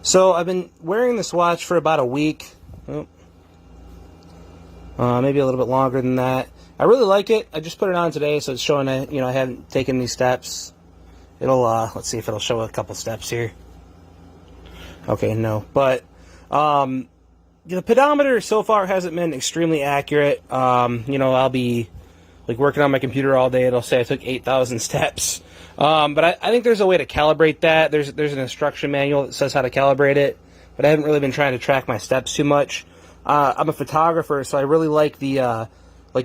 So I've been wearing this watch for about a week. Maybe a little bit longer than that. I really like it. I just put it on today, so it's showing that, I haven't taken any steps. It'll, let's see if it'll show a couple steps here. Okay, no. But, the pedometer so far hasn't been extremely accurate. I'll be, working on my computer all day. It'll say I took 8,000 steps. But I think there's a way to calibrate that. There's an instruction manual that says how to calibrate it. But I haven't really been trying to track my steps too much. I'm a photographer, so I really like the,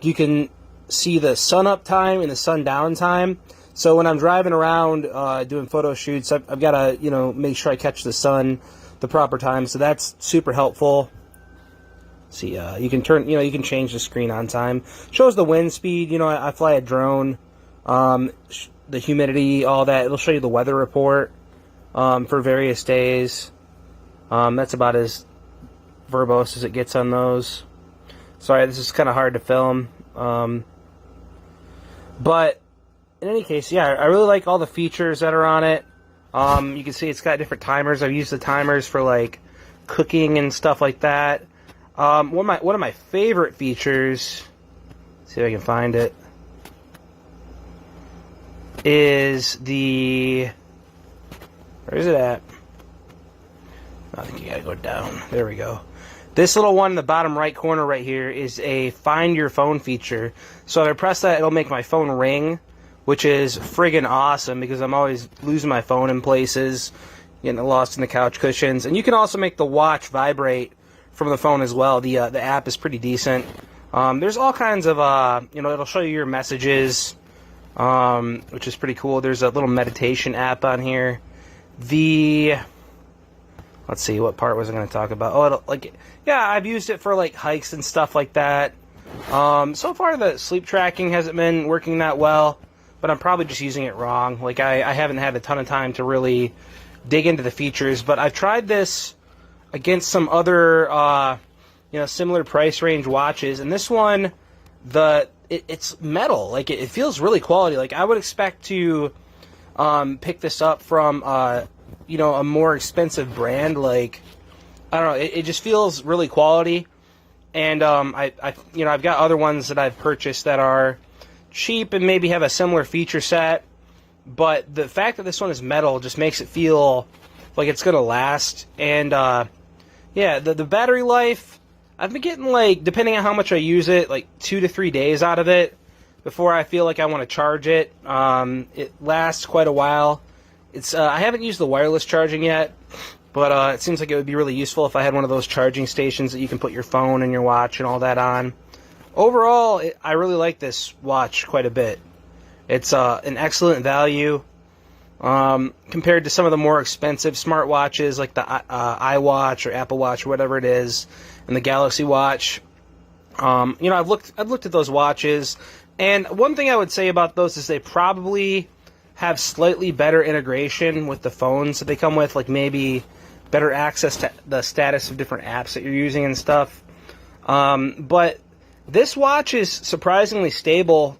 you can see the sun up time and the sun down time. So when I'm driving around doing photo shoots, I've got to, make sure I catch the sun the proper time. So that's super helpful. See, you can turn, you can change the screen on time. Shows the wind speed. I fly a drone. The humidity, all that. It'll show you the weather report for various days. That's about as verbose as it gets on those. Sorry, this is kind of hard to film. But in any case, yeah, I really like all the features that are on it. You can see it's got different timers. I've used the timers for cooking and stuff like that. One of my favorite features, see if I can find it, is the, where is it at? I think you gotta go down. There we go. This little one in the bottom right corner right here is a find your phone feature. So if I press that, it'll make my phone ring, which is friggin' awesome because I'm always losing my phone in places, getting lost in the couch cushions. And you can also make the watch vibrate from the phone as well. The app is pretty decent. There's all kinds of, it'll show you your messages, which is pretty cool. There's a little meditation app on here. Let's see, what part was I going to talk about? Oh, yeah, I've used it for hikes and stuff like that. So far the sleep tracking hasn't been working that well, but I'm probably just using it wrong. I haven't had a ton of time to really dig into the features, but I've tried this against some other, similar price range watches, and this one, it's metal. It feels really quality. I would expect to pick this up from a more expensive brand. I don't know, it just feels really quality. And I've got other ones that I've purchased that are cheap and maybe have a similar feature set, but the fact that this one is metal just makes it feel like it's gonna last. And yeah, the battery life, I've been getting depending on how much I use it, 2 to 3 days out of it before I feel like I want to charge it. It lasts quite a while. I haven't used the wireless charging yet, but it seems like it would be really useful if I had one of those charging stations that you can put your phone and your watch and all that on. Overall, I really like this watch quite a bit. It's an excellent value compared to some of the more expensive smartwatches like the iWatch or Apple Watch or whatever it is, and the Galaxy Watch. I've looked at those watches, and one thing I would say about those is they probably have slightly better integration with the phones that they come with, maybe better access to the status of different apps that you're using and stuff. But this watch is surprisingly stable.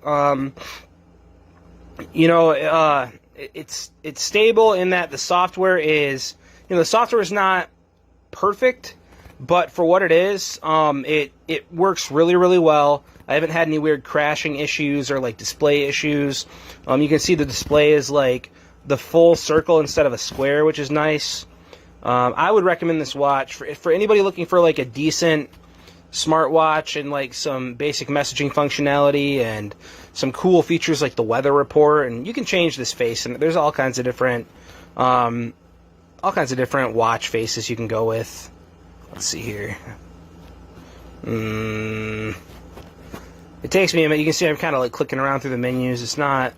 It's stable in that the software is, the software is not perfect, but for what it is, it works really, really well. I haven't had any weird crashing issues or display issues. You can see the display is the full circle instead of a square, which is nice. I would recommend this watch for anybody looking for a decent smartwatch and some basic messaging functionality and some cool features like the weather report. And you can change this face, and there's all kinds of different watch faces you can go with. Let's see here. It takes me a minute. You can see I'm kind of clicking around through the menus. It's not,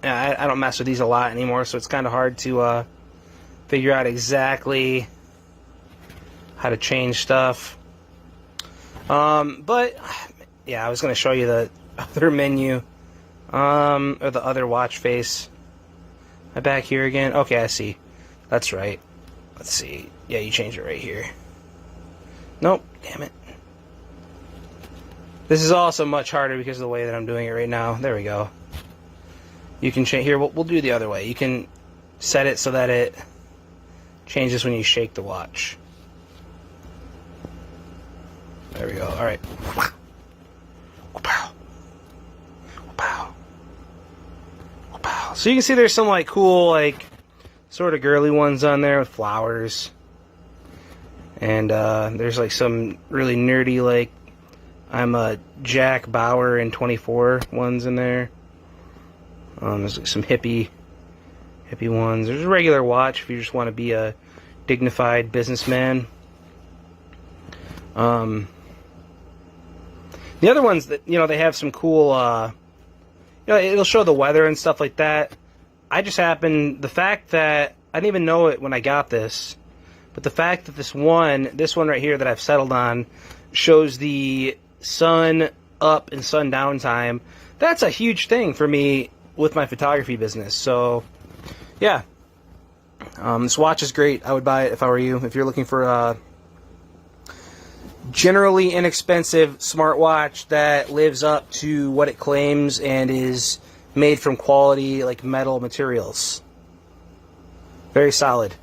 I don't mess with these a lot anymore, so it's kind of hard to figure out exactly how to change stuff. But yeah, I was going to show you the other menu, or the other watch face. Am I back here again? Okay, I see. That's right. Let's see. Yeah, you change it right here. Nope, damn it. This is also much harder because of the way that I'm doing it right now. There we go. You can change here. We'll do it the other way. You can set it so that it Changes when you shake the watch. There we go. All right. So you can see there's some like cool, like sort of girly ones on there with flowers, and there's like some really nerdy like I'm a Jack Bauer in 24 ones in there. There's like some hippie ones. There's a regular watch if you just want to be a dignified businessman. The other ones that, you know, they have some cool, you know, it'll show the weather and stuff like that. I just happened, the fact that, I didn't even know it when I got this, but the fact that this one right here that I've settled on shows the sun up and sun down time, that's a huge thing for me with my photography business. So, yeah. This watch is great. I would buy it if I were you. If you're looking for a generally inexpensive smartwatch that lives up to what it claims and is made from quality like metal materials. Very solid.